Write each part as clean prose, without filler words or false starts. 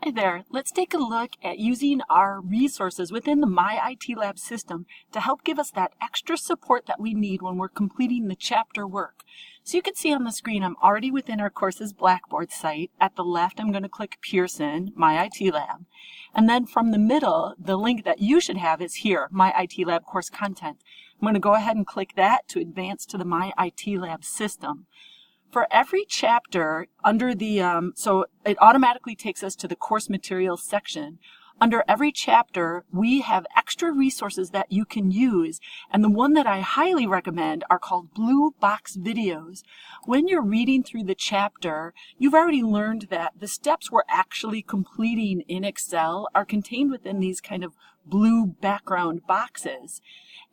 Hi there. Let's take a look at using our resources within the MyITLab system to help give us that extra support that we need when we're completing the chapter work. So you can see on the screen, I'm already within our course's Blackboard site. At the left, I'm going to click Pearson, MyITLab. And then from the middle, the link that you should have is here, MyITLab course content. I'm going to go ahead and click that to advance to the MyITLab system. For every chapter under the, so it automatically takes us to the course materials section. Under every chapter, we have extra resources that you can use, and the one that I highly recommend are called blue box videos. When you're reading through the chapter, you've already learned that the steps we're actually completing in Excel are contained within these kind of blue background boxes.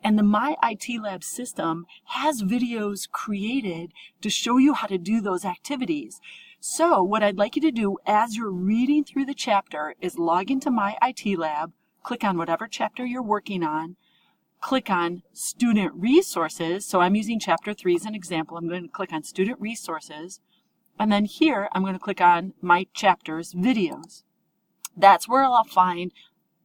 And the MyITLab system has videos created to show you how to do those activities. So what I'd like you to do as you're reading through the chapter is log into MyITLab, click on whatever chapter you're working on, click on Student Resources. So I'm using Chapter 3 as an example. I'm going to click on Student Resources. And then here I'm going to click on My Chapters Videos. That's where I'll find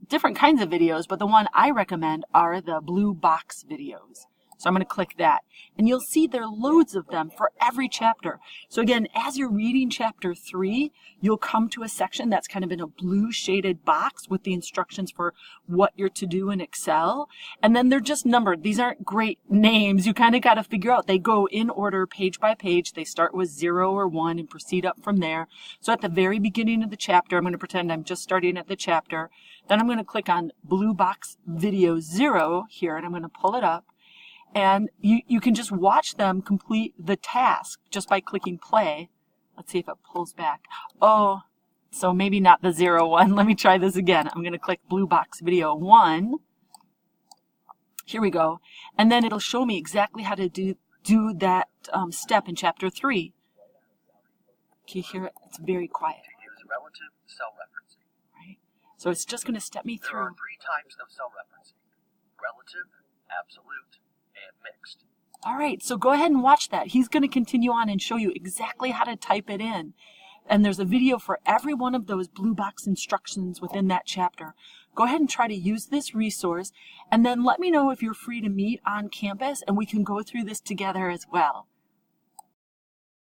different kinds of videos, but the one I recommend are the blue box videos. So I'm going to click that, and you'll see there are loads of them for every chapter. So again, as you're reading chapter 3, you'll come to a section that's kind of in a blue shaded box with the instructions for what you're to do in Excel. And then they're just numbered. These aren't great names. You kind of got to figure out. They go in order page by page. They start with 0 or 1 and proceed up from there. So at the very beginning of the chapter, I'm going to pretend I'm just starting at the chapter. Then I'm going to click on blue box video 0 here, and I'm going to pull it up. And you can just watch them complete the task just by clicking play. Let's see if it pulls back. Oh, so maybe not the 0 one. Let me try this again. I'm going to click blue box video 1. Here we go. And then it'll show me exactly how to do that step in chapter 3. Can you hear it? It's very quiet. Use relative cell referencing. Right. So it's just going to step me through. There are 3 types of cell referencing: relative, absolute, and mixed. All right, so go ahead and watch that. He's going to continue on and show you exactly how to type it in. And there's a video for every one of those blue box instructions within that chapter. Go ahead and try to use this resource, and then let me know if you're free to meet on campus and we can go through this together as well.